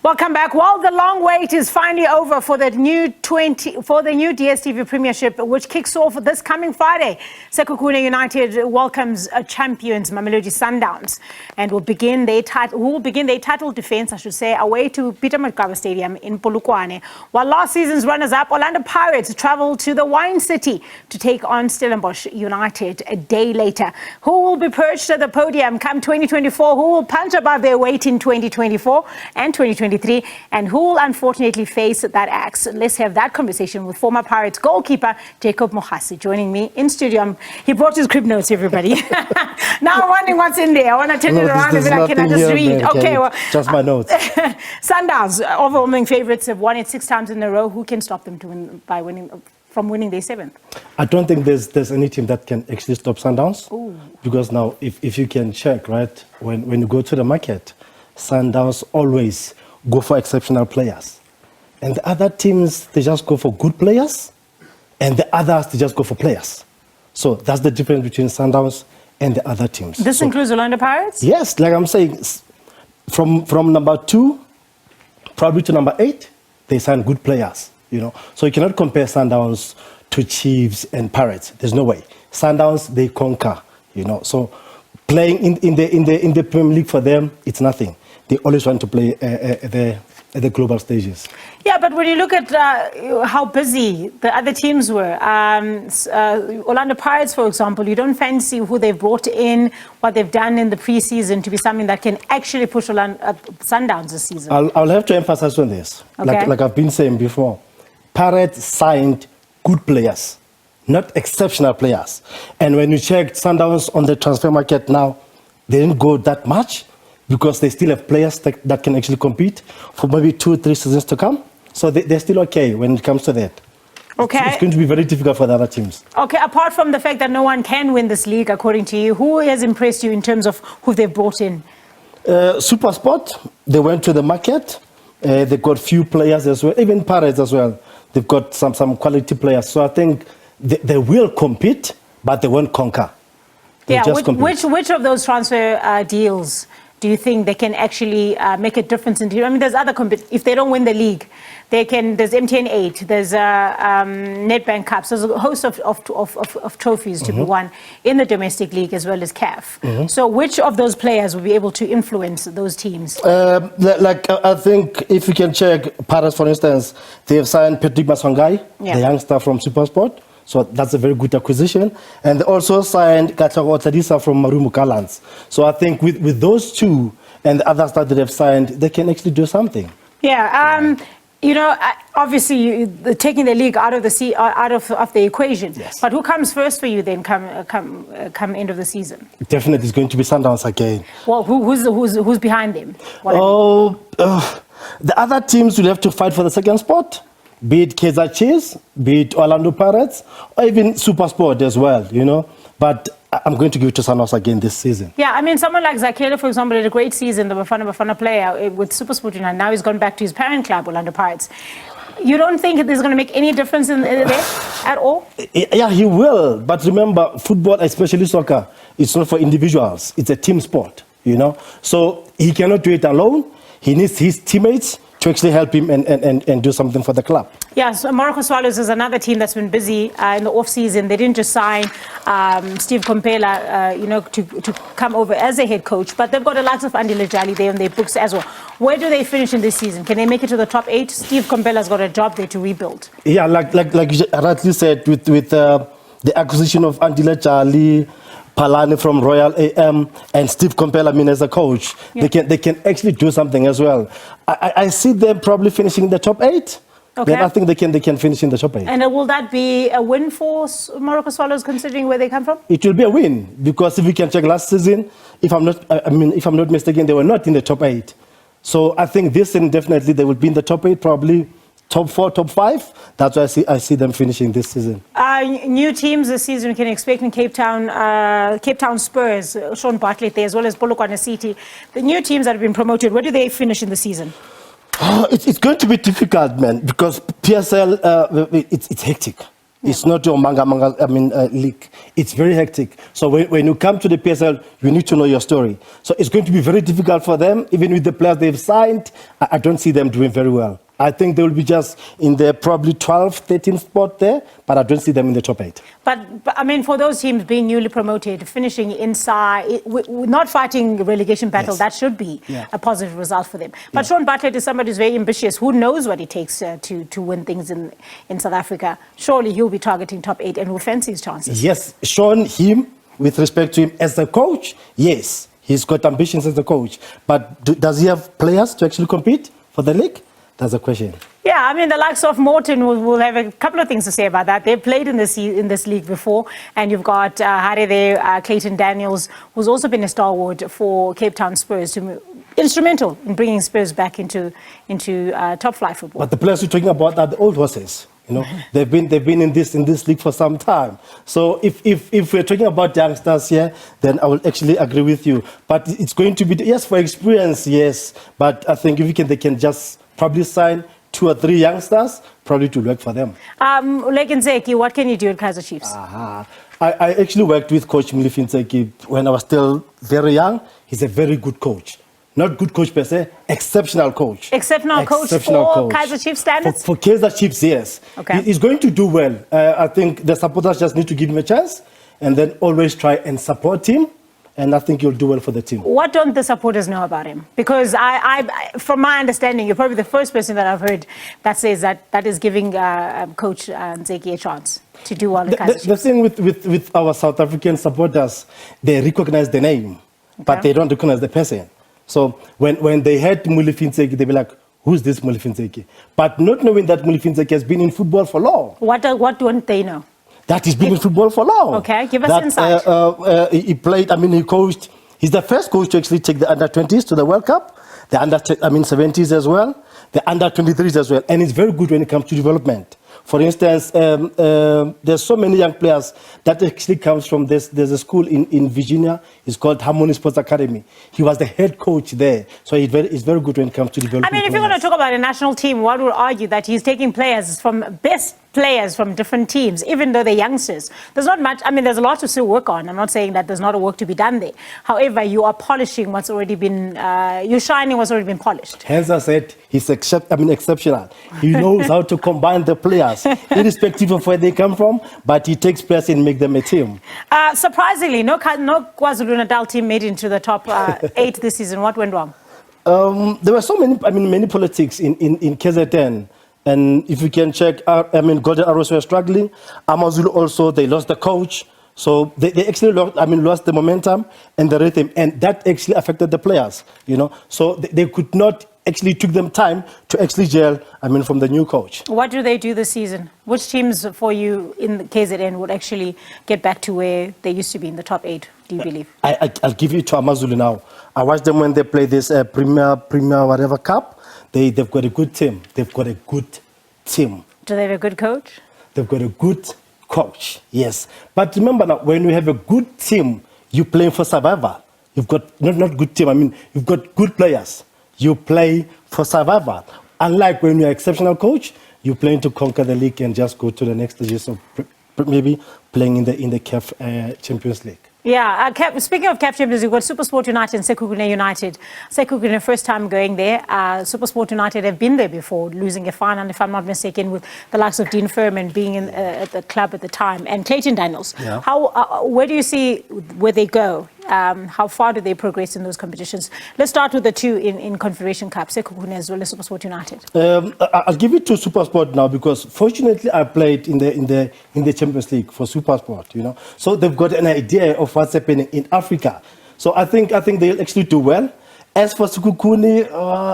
Welcome back. Well, the long wait is finally over for the new DStv Premiership, which kicks off this coming Friday. Sekhukhune United welcomes champions Mamelodi Sundowns and will begin their title defense, I should say, away to Peter Mokaba Stadium in Polokwane. While last season's runners-up Orlando Pirates travel to the Wine City to take on Stellenbosch United a day later. Who will be perched at the podium come 2024? Who will punch above their weight in 2024 and 2023? And who will unfortunately face that axe? Let's have that conversation with former Pirates goalkeeper Jacob Mohasi joining me in studio. He brought his crib notes, everybody. Now I'm wondering what's in there. I want to turn it around and be like, can I just read? Man, okay, well, just my notes. Sundowns, overwhelming favourites, have won it 6 times in a row. Who can stop them from winning their 7th? I don't think there's any team that can actually stop Sundowns. Ooh. Because now, if you can check, right, when you go to the market, Sundowns always go for exceptional players. And the other teams, they just go for good players. And the others, they just go for players. So that's the difference between Sundowns and the other teams. This includes Orlando Pirates? Yes, like I'm saying, from number 2 probably to number 8, they sign good players, you know. So you cannot compare Sundowns to Chiefs and Pirates. There's no way. Sundowns, they conquer, you know. So playing in the Premier League for them, it's nothing. They always want to play at the global stages. Yeah, but when you look at how busy the other teams were, Orlando Pirates, for example, you don't fancy who they've brought in, what they've done in the preseason to be something that can actually push Sundowns this season. I'll have to emphasize on this. Okay. Like I've been saying before, Pirates signed good players, not exceptional players. And when you check Sundowns on the transfer market now, they didn't go that much, because they still have players that can actually compete for maybe 2 or 3 seasons to come. So they're still okay when it comes to that. Okay. It's going to be very difficult for the other teams. Okay, apart from the fact that no one can win this league, according to you, who has impressed you in terms of who they've brought in? SuperSport, they went to the market. They got few players as well, even Pirates as well. They've got some quality players. So I think they will compete, but they won't conquer. Yeah, which of those transfer deals do you think they can actually make a difference in? I mean, there's other if they don't win the league, there's MTN 8, there's Nedbank Cups, there's a host of trophies to be won in the domestic league as well as CAF. So which of those players will be able to influence those teams? I think if you can check Paris, for instance, they have signed Patrick Maswangai, the youngster from SuperSport. So that's a very good acquisition. And they also signed Katlago Tadisa from Marumu Gallants. So I think with those two and the others that they have signed, they can actually do something. Yeah. You know, obviously taking the league out of the equation. Yes. But who comes first for you then come end of the season? Definitely, it's going to be Sundowns again. Well, who's behind them? The other teams will have to fight for the second spot. Be it Kaizer Chiefs, be it Orlando Pirates, or even SuperSport as well, you know. But I'm going to give it to Sundowns again this season. Yeah, I mean, someone like Zakele, for example, had a great season, the Bafana player with SuperSport United. Now he's gone back to his parent club, Orlando Pirates. You don't think this is going to make any difference in there at all? Yeah, he will. But remember, football, especially soccer, it's not for individuals. It's a team sport, you know. So he cannot do it alone. He needs his teammates to actually help him and do something for the club. Yeah, so Morocco Swallows is another team that's been busy in the off-season. They didn't just sign Steve Kompela, you know, to come over as a head coach, but they've got a lot of Andile Jali there on their books as well. Where do they finish in this season? Can they make it to the top 8? Steve Kompela's got a job there to rebuild. Yeah, like you rightly said, with the acquisition of Andile Jali, Palani from Royal AM, and Steve Kompela, I mean, as a coach, they can actually do something as well. I see them probably finishing in the top 8. Okay. Then I think they can finish in the top 8. And will that be a win for Morocco Swallows, considering where they come from? It will be a win, because if you can check last season, if I'm not mistaken, they were not in the top 8. So I think this season definitely they will be in the top 8, probably top 4, top 5. That's why I see them finishing this season. New teams this season we can expect in Cape Town Spurs, Sean Bartlett there, as well as Polokwane City. The new teams that have been promoted, where do they finish in the season? It's going to be difficult, man, because PSL, it's hectic. It's not your manga, league. It's very hectic. So when you come to the PSL, you need to know your story. So it's going to be very difficult for them, even with the players they've signed. I don't see them doing very well. I think they will be just in the probably 12th, 13th spot there, but I don't see them in the top 8. But I mean, for those teams being newly promoted, finishing inside, not fighting relegation battle, that should be a positive result for them. But Sean Bartlett is somebody who's very ambitious, who knows what it takes to win things in South Africa. Surely he'll be targeting top 8 and will fancy his chances. Yes, Sean, with respect to him as a coach, yes, he's got ambitions as a coach. But does he have players to actually compete for the league? That's a question. Yeah, I mean, the likes of Morton will have a couple of things to say about that. They've played in this league before, and you've got Harry there, Clayton Daniels, who's also been a stalwart for Cape Town Spurs, instrumental in bringing Spurs back into top flight football. But the players you're talking about are the old horses. You know, they've been in this league for some time. So if we're talking about youngsters here, then I will actually agree with you. But it's going to be, yes, for experience, yes. But I think if they can just probably sign 2 or 3 youngsters, probably to work for them. Nzeki, what can you do at Kaizer Chiefs? I actually worked with Coach Nzeki when I was still very young. He's a very good coach. Not good coach per se, exceptional coach. Exceptional coach for Kaizer Chiefs standards? For Kaizer Chiefs, yes. Okay. He's going to do well. I think the supporters just need to give him a chance and then always try and support him. And I think he'll do well for the team. What don't the supporters know about him? Because from my understanding, you're probably the first person that I've heard that says that is giving Coach Nzeki a chance to do well in Kaizer Chiefs. The thing with our South African supporters, they recognize the name, but they don't recognize the person. So when they heard Molefi Nzeki, they be like, who's this Molefi Nzeki? But not knowing that Molefi Nzeki has been in football for long. What don't they know? That he's been in football for long. Okay, give us insight. He played, he coached. He's the first coach to actually take the under-20s to the World Cup, the under-70s as well, the under-23s as well. And he's very good when it comes to development. For instance, there's so many young players that actually comes from this. There's a school in Virginia. It's called Harmony Sports Academy. He was the head coach there. So he's very good when it comes to development. I mean, if you're going to talk about a national team, one would argue that he's taking players from best players from different teams, even though they're youngsters. There's not much, there's a lot to still work on. I'm not saying that there's not a work to be done there. However, you are polishing what's already been, you're shining what's already been polished. Hence I said he's exceptional. He knows how to combine the players, irrespective of where they come from, but he takes players and make them a team. Surprisingly, no KwaZulu-Natal team made into the top 8 this season. What went wrong? There were so many politics in KZN. And if you can check, Golden Arrows were struggling. AmaZulu also, they lost the coach. So they actually lost the momentum and the rhythm. And that actually affected the players, So they could not actually took them time to actually gel, from the new coach. What do they do this season? Which teams for you in the KZN would actually get back to where they used to be in the top 8, do you believe? I'll give you to AmaZulu now. I watched them when they play this Premier whatever cup. They've got a good team. They've got a good team. Do they have a good coach? They've got a good coach, yes. But remember now, when you have a good team, you're playing for survival. You've got, not good team, you've got good players. You play for survival. Unlike when you're an exceptional coach, you're playing to conquer the league and just go to the next stages of maybe playing in the CAF Champions League. Yeah, speaking of CAF Champions, you've got SuperSport United and Sekhukhune United. Sekhukhune, first time going there. SuperSport United have been there before, losing a final, if I'm not mistaken, with the likes of Dean Furman being at the club at the time, and Clayton Daniels. Yeah. Where do you see where they go? How far do they progress in those competitions? Let's start with the two in Confederation Cup, Sekhukhune as well as SuperSport United. I'll give it to SuperSport now because fortunately I played in the Champions League for SuperSport, So they've got an idea of what's happening in Africa. So I think they'll actually do well. As for Sekhukhune,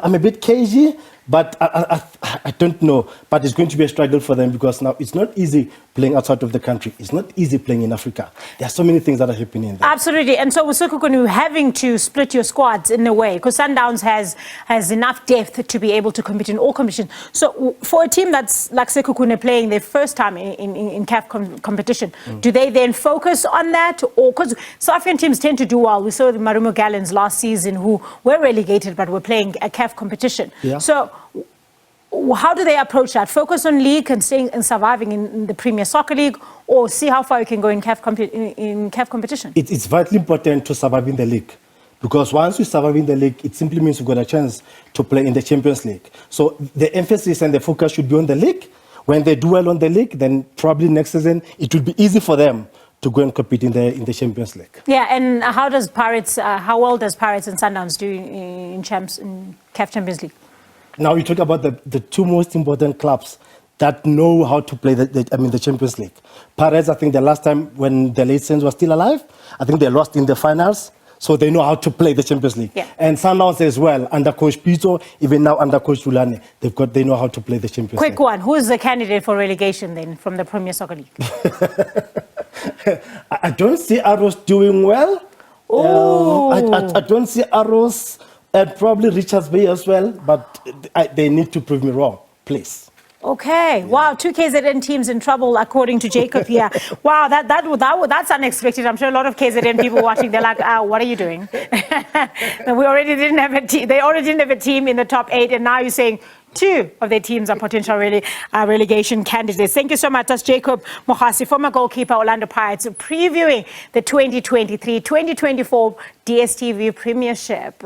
I'm a bit cagey, but I don't know. But it's going to be a struggle for them because now it's not easy playing outside of the country. It's not easy playing in Africa. There are so many things that are happening there. Absolutely. And so with Sekhukhune having to split your squads in a way, because Sundowns has enough depth to be able to compete in all competitions. So for a team that's like Sekhukhune playing their first time in CAF competition, do they then focus on that? Or because South African teams tend to do well. We saw the Marumo Gallants last season who were relegated but were playing a CAF competition. Yeah. So How do they approach that? Focus on league and staying and surviving in the Premier Soccer League, or see how far you can go in CAF competition? It's vitally important to survive in the league, because once you survive in the league, it simply means you've got a chance to play in the Champions League. So the emphasis and the focus should be on the league. When they do well on the league, then probably next season it will be easy for them to go and compete in the Champions League. Yeah, and how well does Pirates and Sundowns do in CAF Champions League? Now you talk about the two most important clubs that know how to play the Champions League. Pirates, I think the last time when the late Saints was still alive, I think they lost in the finals, so they know how to play the Champions League. Yeah. And Sundowns as well, under Coach Pito, even now under Coach Tulane, they know how to play the Champions League. Quick one, who is the candidate for relegation then from the Premier Soccer League? I don't see Arrows doing well. I don't see Arrows and probably Richards Bay as well, but they need to prove me wrong, please. Okay. Wow, two KZN teams in trouble, according to Jacob here. Wow, that's unexpected. I'm sure a lot of KZN people watching, they're like, what are you doing? We already didn't have a team. They already didn't have a team in the top 8, and now you're saying two of their teams are potential relegation candidates. Thank you so much. That's Jacob Mohasi, former goalkeeper, Orlando Pirates, previewing the 2023-2024 DStv Premiership.